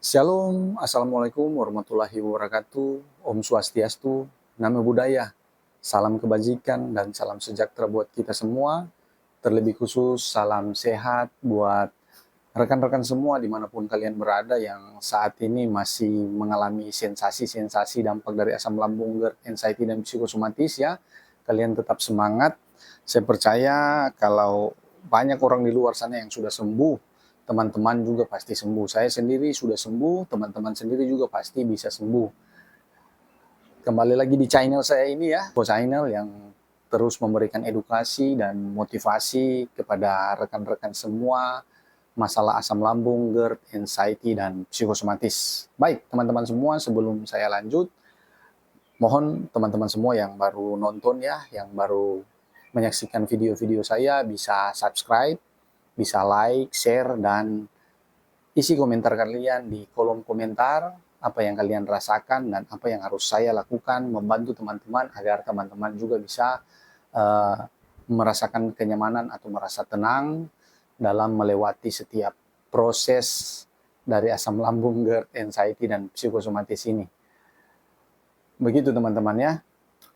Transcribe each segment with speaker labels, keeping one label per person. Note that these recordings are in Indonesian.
Speaker 1: Shalom, Assalamualaikum warahmatullahi wabarakatuh. Om Swastiastu, Namo Buddhaya. Salam kebajikan dan salam sejahtera buat kita semua. Terlebih khusus salam sehat buat rekan-rekan semua dimanapun kalian berada yang saat ini masih mengalami sensasi-sensasi dampak dari asam lambung, GERD, anxiety, dan psikosomatis ya. Kalian tetap semangat. Saya percaya kalau banyak orang di luar sana yang sudah sembuh, teman-teman juga pasti sembuh. Saya sendiri sudah sembuh, teman-teman sendiri juga pasti bisa sembuh. Kembali lagi di channel saya ini ya, channel yang terus memberikan edukasi dan motivasi kepada rekan-rekan semua masalah asam lambung, GERD, anxiety, dan psikosomatis. Baik, teman-teman semua, sebelum saya lanjut, mohon teman-teman semua yang baru nonton ya, yang baru menyaksikan video-video saya bisa subscribe, bisa like, share, dan isi komentar kalian di kolom komentar apa yang kalian rasakan dan apa yang harus saya lakukan membantu teman-teman agar teman-teman juga bisa merasakan kenyamanan atau merasa tenang dalam melewati setiap proses dari asam lambung, GERD, anxiety, dan psikosomatis ini. Begitu teman-teman ya.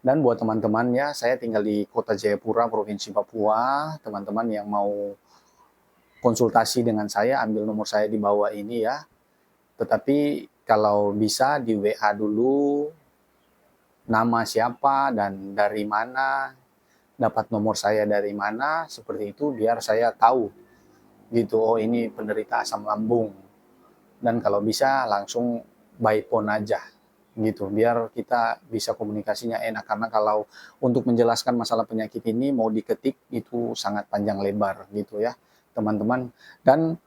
Speaker 1: Dan buat teman-teman ya, saya tinggal di Kota Jayapura, Provinsi Papua. Teman-teman yang mau konsultasi dengan saya, ambil nomor saya di bawah ini ya. Tetapi kalau bisa di WA dulu, nama siapa dan dari mana, dapat nomor saya dari mana, seperti itu biar saya tahu gitu, oh ini penderita asam lambung. Dan kalau bisa langsung by phone aja gitu, biar kita bisa komunikasinya enak. Karena kalau untuk menjelaskan masalah penyakit ini mau diketik itu sangat panjang lebar gitu ya teman-teman. Dan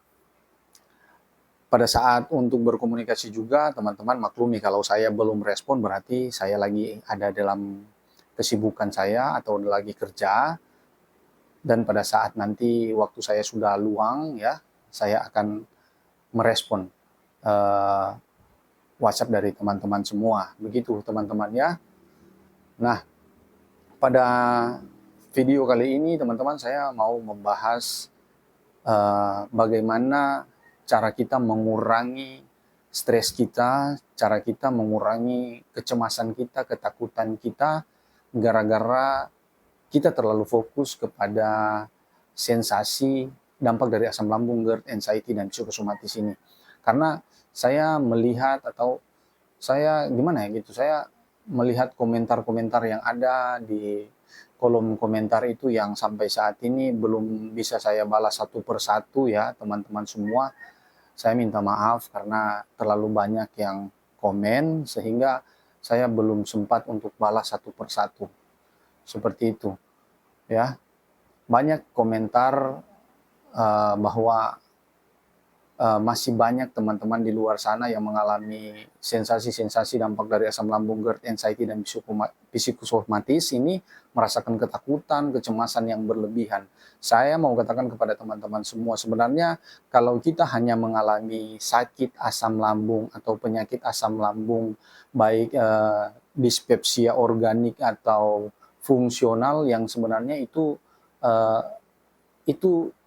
Speaker 1: pada saat untuk berkomunikasi juga, teman-teman maklumi kalau saya belum respon berarti saya lagi ada dalam kesibukan saya atau lagi kerja. Dan pada saat nanti waktu saya sudah luang ya, saya akan merespon WhatsApp dari teman-teman semua. Begitu teman-teman ya. Nah, pada video kali ini teman-teman saya mau membahas bagaimana cara kita mengurangi stres kita, cara kita mengurangi kecemasan kita, ketakutan kita, gara-gara kita terlalu fokus kepada sensasi dampak dari asam lambung, GERD, anxiety, dan psikosomatis ini. Karena saya melihat atau saya gimana ya gitu, saya melihat komentar-komentar yang ada di kolom komentar itu yang sampai saat ini belum bisa saya balas satu persatu ya teman-teman semua. Saya minta maaf karena terlalu banyak yang komen sehingga saya belum sempat untuk balas satu persatu. Seperti itu ya. Banyak komentar bahwa masih banyak teman-teman di luar sana yang mengalami sensasi-sensasi dampak dari asam lambung, GERD, anxiety, dan psikosomatis ini merasakan ketakutan, kecemasan yang berlebihan. Saya mau katakan kepada teman-teman semua, sebenarnya kalau kita hanya mengalami sakit asam lambung atau penyakit asam lambung, baik dispepsia organik atau fungsional yang sebenarnya itu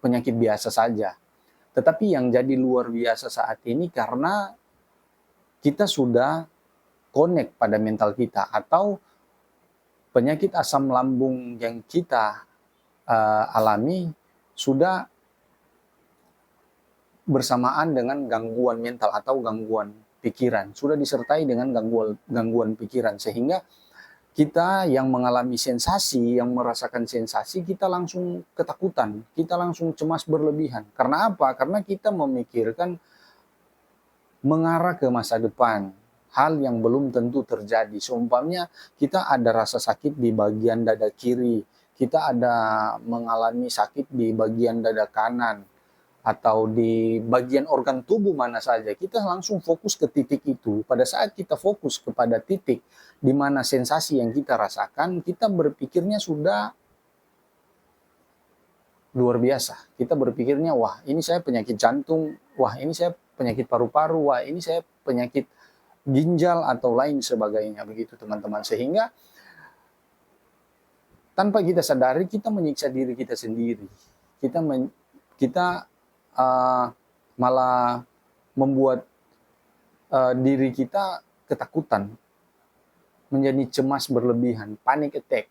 Speaker 1: penyakit biasa saja. Tetapi yang jadi luar biasa saat ini karena kita sudah connect pada mental kita atau penyakit asam lambung yang kita alami sudah bersamaan dengan gangguan mental atau gangguan pikiran, sudah disertai dengan gangguan pikiran sehingga kita yang mengalami sensasi, yang merasakan sensasi, kita langsung ketakutan, kita langsung cemas berlebihan. Karena apa? Karena kita memikirkan mengarah ke masa depan, hal yang belum tentu terjadi. Seumpamanya kita ada rasa sakit di bagian dada kiri, kita ada mengalami sakit di bagian dada kanan, atau di bagian organ tubuh mana saja, kita langsung fokus ke titik itu. Pada saat kita fokus kepada titik di mana sensasi yang kita rasakan, kita berpikirnya sudah luar biasa. Kita berpikirnya, wah ini saya penyakit jantung, wah ini saya penyakit paru-paru, wah ini saya penyakit ginjal atau lain sebagainya, begitu teman-teman. Sehingga tanpa kita sadari kita menyiksa diri kita sendiri. Kita malah membuat diri kita ketakutan, menjadi cemas berlebihan, panic attack.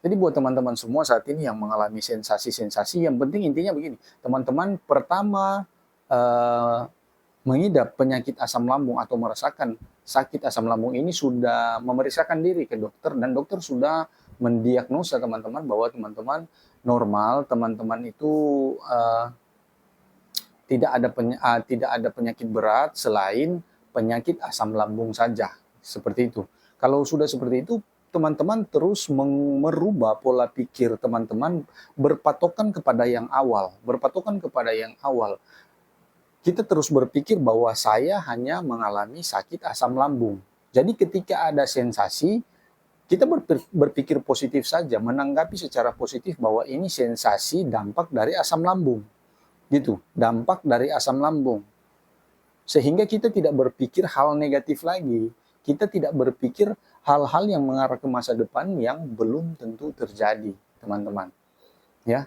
Speaker 1: Jadi buat teman-teman semua saat ini yang mengalami sensasi-sensasi, yang penting intinya begini, teman-teman pertama mengidap penyakit asam lambung atau merasakan sakit asam lambung ini sudah memeriksakan diri ke dokter, dan dokter sudah mendiagnosa teman-teman bahwa teman-teman normal, teman-teman itu tidak ada penyakit berat selain penyakit asam lambung saja, seperti itu. Kalau sudah seperti itu, teman-teman terus merubah pola pikir teman-teman, berpatokan kepada yang awal, Kita terus berpikir bahwa saya hanya mengalami sakit asam lambung. Jadi ketika ada sensasi, kita berpikir positif saja, menanggapi secara positif bahwa ini sensasi dampak dari asam lambung. Gitu, dampak dari asam lambung. Sehingga kita tidak berpikir hal negatif lagi. Kita tidak berpikir hal-hal yang mengarah ke masa depan yang belum tentu terjadi, teman-teman. Ya.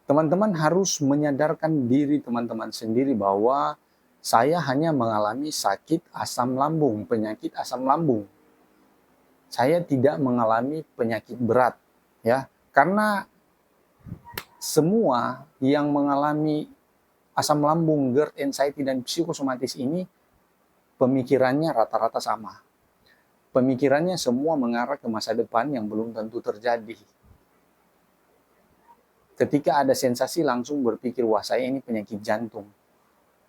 Speaker 1: Teman-teman harus menyadarkan diri teman-teman sendiri bahwa saya hanya mengalami sakit asam lambung, penyakit asam lambung. Saya tidak mengalami penyakit berat, ya. Karena semua yang mengalami asam lambung, GERD, anxiety, dan psikosomatis ini pemikirannya rata-rata sama. Pemikirannya semua mengarah ke masa depan yang belum tentu terjadi. Ketika ada sensasi langsung berpikir, wah saya ini penyakit jantung.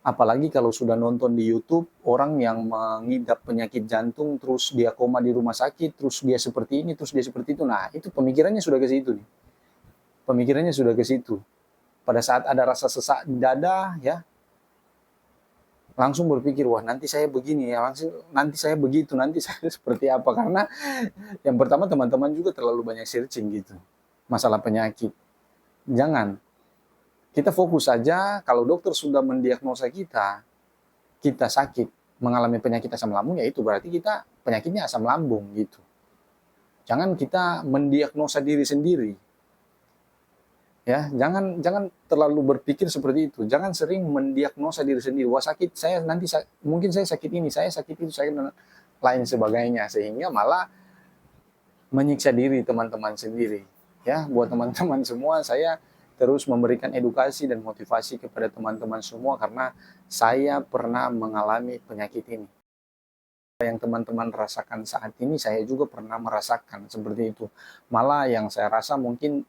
Speaker 1: Apalagi kalau sudah nonton di YouTube, orang yang mengidap penyakit jantung, terus dia koma di rumah sakit, terus dia seperti ini, terus dia seperti itu. Nah, itu pemikirannya sudah ke situ nih. Pemikirannya sudah ke situ. Pada saat ada rasa sesak di dada, ya, langsung berpikir, wah nanti saya begini ya, nanti saya begitu, nanti saya seperti apa. Karena yang pertama teman-teman juga terlalu banyak searching gitu, masalah penyakit. Jangan. Kita fokus saja, kalau dokter sudah mendiagnosa kita sakit, mengalami penyakit asam lambung, ya itu berarti kita penyakitnya asam lambung gitu. Jangan kita mendiagnosa diri sendiri. Ya, jangan terlalu berpikir seperti itu. Jangan sering mendiagnosa diri sendiri. Wah sakit, mungkin saya sakit ini, saya sakit itu, saya lain sebagainya, sehingga malah menyiksa diri teman-teman sendiri. Ya, buat teman-teman semua, saya terus memberikan edukasi dan motivasi kepada teman-teman semua karena saya pernah mengalami penyakit ini. Yang teman-teman rasakan saat ini, saya juga pernah merasakan seperti itu. Malah yang saya rasa mungkin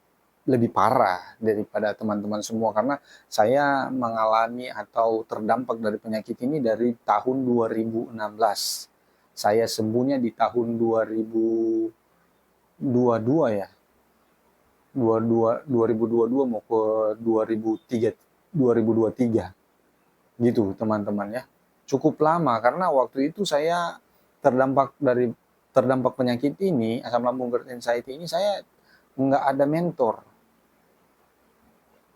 Speaker 1: lebih parah daripada teman-teman semua karena saya mengalami atau terdampak dari penyakit ini dari tahun 2016. Saya sembuhnya di tahun 2022 ya. 2022 mau ke 2023 gitu teman-teman ya, cukup lama karena waktu itu saya terdampak penyakit ini, asam lambung, GERD, anxiety ini, saya nggak ada mentor.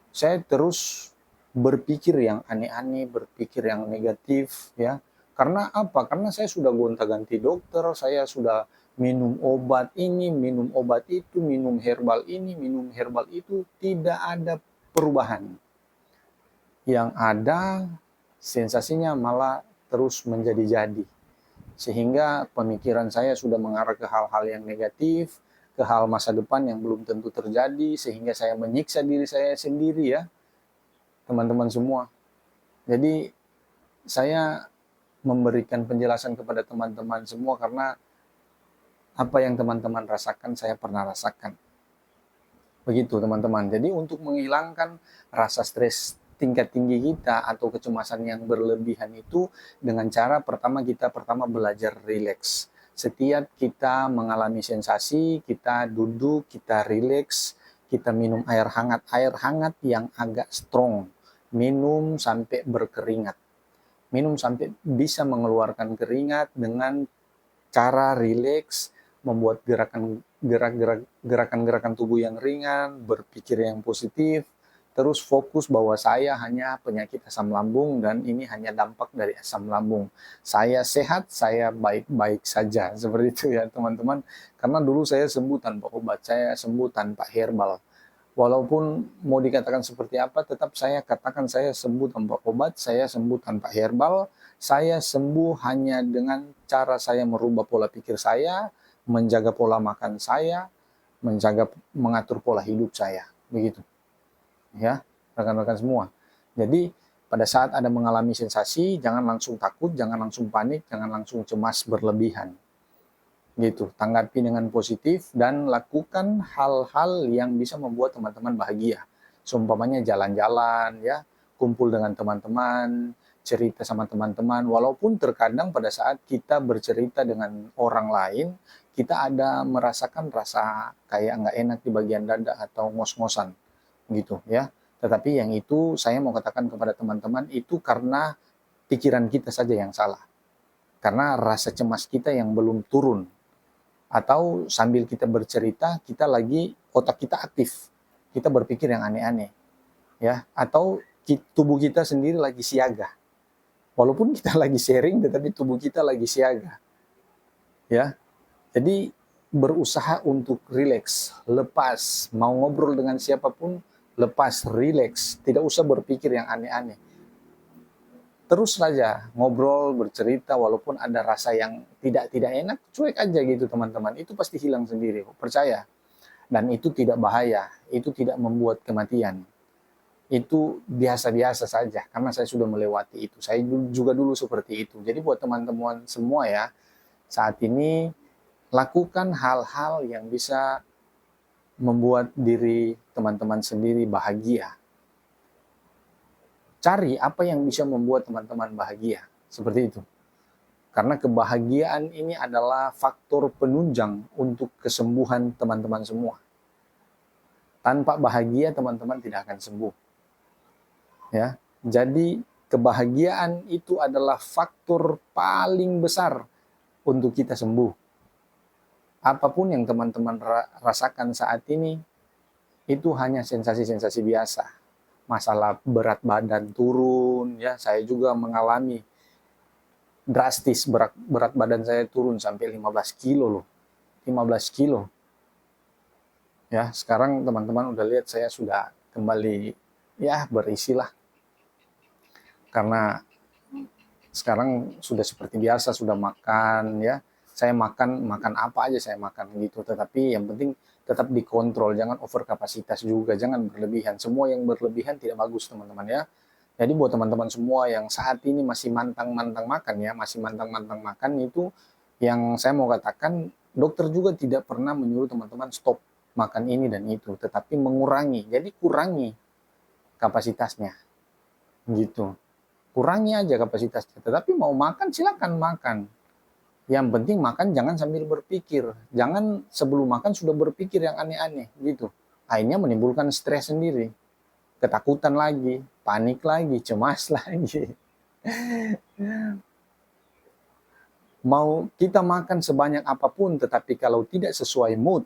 Speaker 1: Saya terus berpikir yang aneh-aneh, berpikir yang negatif ya. Karena apa? Karena saya sudah gonta-ganti dokter, saya sudah minum obat ini, minum obat itu, minum herbal ini, minum herbal itu, tidak ada perubahan. Yang ada sensasinya malah terus menjadi-jadi. Sehingga pemikiran saya sudah mengarah ke hal-hal yang negatif, ke hal masa depan yang belum tentu terjadi, sehingga saya menyiksa diri saya sendiri ya, teman-teman semua. Jadi saya memberikan penjelasan kepada teman-teman semua karena apa yang teman-teman rasakan, saya pernah rasakan. Begitu teman-teman. Jadi untuk menghilangkan rasa stres tingkat tinggi kita atau kecemasan yang berlebihan itu dengan cara kita pertama belajar rileks. Setiap kita mengalami sensasi, kita duduk, kita rileks, kita minum air hangat yang agak strong. Minum sampai berkeringat. Minum sampai bisa mengeluarkan keringat dengan cara rileks, membuat gerakan-gerakan tubuh yang ringan, berpikir yang positif, terus fokus bahwa saya hanya penyakit asam lambung dan ini hanya dampak dari asam lambung. Saya sehat, saya baik-baik saja. Seperti itu ya teman-teman. Karena dulu saya sembuh tanpa obat, saya sembuh tanpa herbal. Walaupun mau dikatakan seperti apa, tetap saya katakan saya sembuh tanpa obat, saya sembuh tanpa herbal, saya sembuh hanya dengan cara saya merubah pola pikir saya, menjaga pola makan saya, mengatur pola hidup saya. Begitu. Ya, rekan-rekan semua. Jadi, pada saat ada mengalami sensasi, jangan langsung takut, jangan langsung panik, jangan langsung cemas berlebihan. Gitu, tanggapi dengan positif dan lakukan hal-hal yang bisa membuat teman-teman bahagia. Seumpamanya jalan-jalan ya, kumpul dengan teman-teman, cerita sama teman-teman. Walaupun terkadang pada saat kita bercerita dengan orang lain, kita ada merasakan rasa kayak nggak enak di bagian dada atau ngos-ngosan gitu ya. Tetapi yang itu saya mau katakan kepada teman-teman itu karena pikiran kita saja yang salah. Karena rasa cemas kita yang belum turun. Atau sambil kita bercerita, otak kita aktif. Kita berpikir yang aneh-aneh. Ya, atau tubuh kita sendiri lagi siaga. Walaupun kita lagi sharing, tetapi tubuh kita lagi siaga. Ya, jadi berusaha untuk rileks, lepas, mau ngobrol dengan siapapun, lepas, rileks, tidak usah berpikir yang aneh-aneh. Terus saja ngobrol, bercerita, walaupun ada rasa yang tidak enak, cuek aja gitu teman-teman. Itu pasti hilang sendiri, percaya. Dan itu tidak bahaya, itu tidak membuat kematian. Itu biasa-biasa saja, karena saya sudah melewati itu. Saya juga dulu seperti itu. Jadi buat teman-teman semua ya, saat ini lakukan hal-hal yang bisa membuat diri teman-teman sendiri bahagia. Cari apa yang bisa membuat teman-teman bahagia. Seperti itu. Karena kebahagiaan ini adalah faktor penunjang untuk kesembuhan teman-teman semua. Tanpa bahagia teman-teman tidak akan sembuh. Ya. Jadi kebahagiaan itu adalah faktor paling besar untuk kita sembuh. Apapun yang teman-teman rasakan saat ini itu hanya sensasi-sensasi biasa. Masalah berat badan turun, ya saya juga mengalami drastis berat badan saya turun sampai 15 kilo loh. 15 kilo. Ya, sekarang teman-teman udah lihat saya sudah kembali ya berisi lah. Karena sekarang sudah seperti biasa, sudah makan ya. Saya makan apa aja saya makan gitu, tetapi yang penting tetap dikontrol, jangan over kapasitas juga, jangan berlebihan. Semua yang berlebihan tidak bagus teman-teman ya. Jadi buat teman-teman semua yang saat ini masih mantang-mantang makan ya, masih mantang-mantang makan itu yang saya mau katakan, dokter juga tidak pernah menyuruh teman-teman stop makan ini dan itu, tetapi mengurangi. Jadi kurangi kapasitasnya. Gitu. Kurangi aja kapasitasnya. Tetapi mau makan silakan makan. Yang penting makan jangan sambil berpikir. Jangan sebelum makan sudah berpikir yang aneh-aneh gitu. Akhirnya menimbulkan stres sendiri. Ketakutan lagi, panik lagi, cemas lagi. Mau kita makan sebanyak apapun, tetapi kalau tidak sesuai mood,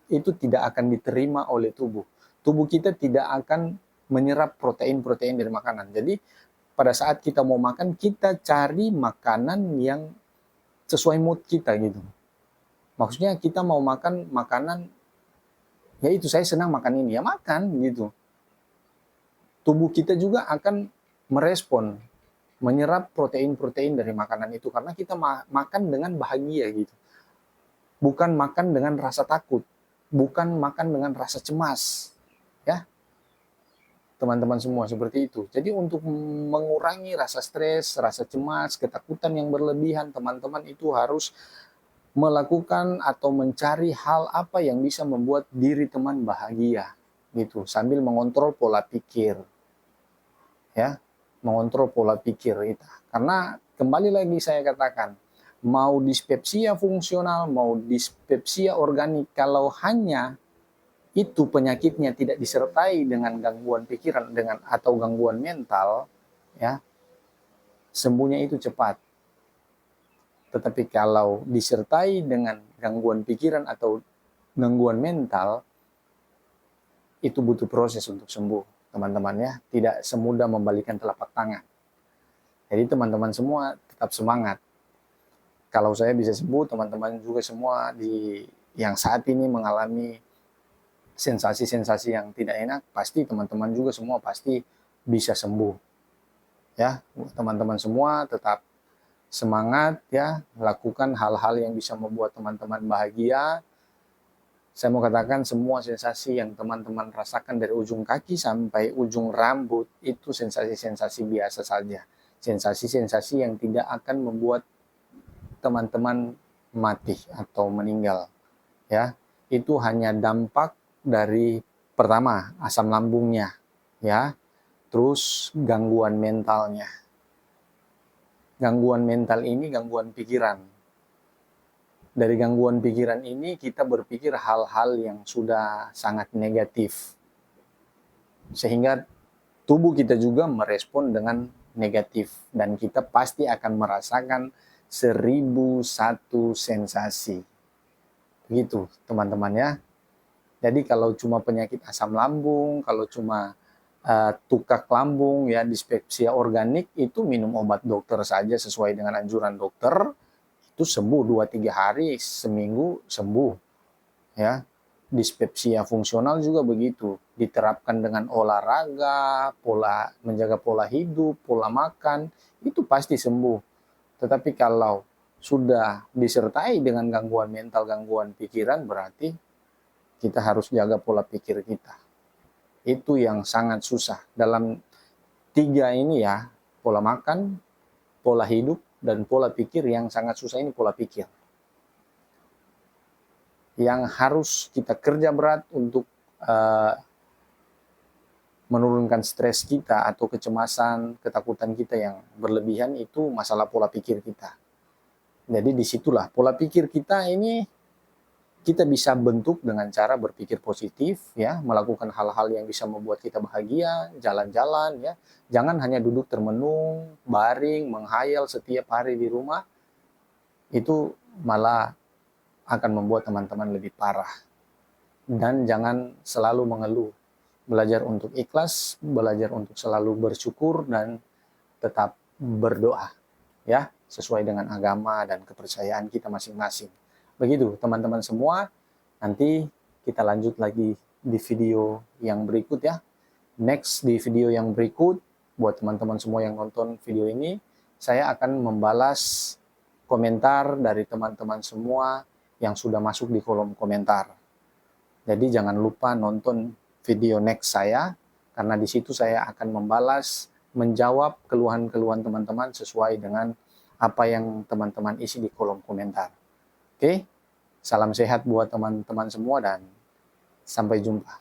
Speaker 1: itu tidak akan diterima oleh tubuh. Tubuh kita tidak akan menyerap protein-protein dari makanan. Jadi pada saat kita mau makan, kita cari makanan yang sesuai mood kita gitu. Maksudnya kita mau makan makanan, ya itu saya senang makan ini, ya makan gitu. Tubuh kita juga akan merespon, menyerap protein-protein dari makanan itu karena kita makan dengan bahagia gitu. Bukan makan dengan rasa takut, bukan makan dengan rasa cemas. Ya. Teman-teman semua seperti itu. Jadi untuk mengurangi rasa stres, rasa cemas, ketakutan yang berlebihan, teman-teman itu harus melakukan atau mencari hal apa yang bisa membuat diri teman bahagia gitu, sambil mengontrol pola pikir. Ya, mengontrol pola pikir kita. Karena kembali lagi saya katakan, mau dispepsia fungsional, mau dispepsia organik, kalau hanya itu penyakitnya tidak disertai dengan gangguan pikiran atau gangguan mental, ya, sembuhnya itu cepat. Tetapi kalau disertai dengan gangguan pikiran atau gangguan mental, itu butuh proses untuk sembuh, teman-teman ya. Tidak semudah membalikan telapak tangan. Jadi teman-teman semua tetap semangat. Kalau saya bisa sembuh, teman-teman juga semua yang saat ini mengalami sensasi-sensasi yang tidak enak, pasti teman-teman juga semua pasti bisa sembuh. Ya, teman-teman semua tetap semangat ya, lakukan hal-hal yang bisa membuat teman-teman bahagia. Saya mau katakan semua sensasi yang teman-teman rasakan dari ujung kaki sampai ujung rambut itu sensasi-sensasi biasa saja. Sensasi-sensasi yang tidak akan membuat teman-teman mati atau meninggal. Ya, itu hanya dampak dari pertama asam lambungnya, ya, terus gangguan mentalnya. Gangguan mental ini gangguan pikiran. Dari gangguan pikiran ini kita berpikir hal-hal yang sudah sangat negatif. Sehingga tubuh kita juga merespon dengan negatif. Dan kita pasti akan merasakan 1001 sensasi. Begitu teman-teman ya. Jadi kalau cuma penyakit asam lambung, kalau cuma tukak lambung, ya dispepsia organik, itu minum obat dokter saja sesuai dengan anjuran dokter, itu sembuh 2-3 hari, seminggu sembuh. Ya, dispepsia fungsional juga begitu, diterapkan dengan olahraga, menjaga pola hidup, pola makan, itu pasti sembuh. Tetapi kalau sudah disertai dengan gangguan mental, gangguan pikiran, berarti kita harus jaga pola pikir kita. Itu yang sangat susah. Dalam 3 ini ya, pola makan, pola hidup, dan pola pikir, yang sangat susah ini pola pikir. Yang harus kita kerja berat untuk menurunkan stres kita atau kecemasan, ketakutan kita yang berlebihan, itu masalah pola pikir kita. Jadi disitulah pola pikir kita ini kita bisa bentuk dengan cara berpikir positif, ya, melakukan hal-hal yang bisa membuat kita bahagia, jalan-jalan, ya. Jangan hanya duduk termenung, baring, menghayal setiap hari di rumah. Itu malah akan membuat teman-teman lebih parah. Dan jangan selalu mengeluh. Belajar untuk ikhlas, belajar untuk selalu bersyukur, dan tetap berdoa, ya, sesuai dengan agama dan kepercayaan kita masing-masing. Begitu teman-teman semua, nanti kita lanjut lagi di video yang berikut ya. Next, di video yang berikut, buat teman-teman semua yang nonton video ini, saya akan membalas komentar dari teman-teman semua yang sudah masuk di kolom komentar. Jadi jangan lupa nonton video next saya, karena di situ saya akan membalas, menjawab keluhan-keluhan teman-teman sesuai dengan apa yang teman-teman isi di kolom komentar. Oke, salam sehat buat teman-teman semua dan sampai jumpa.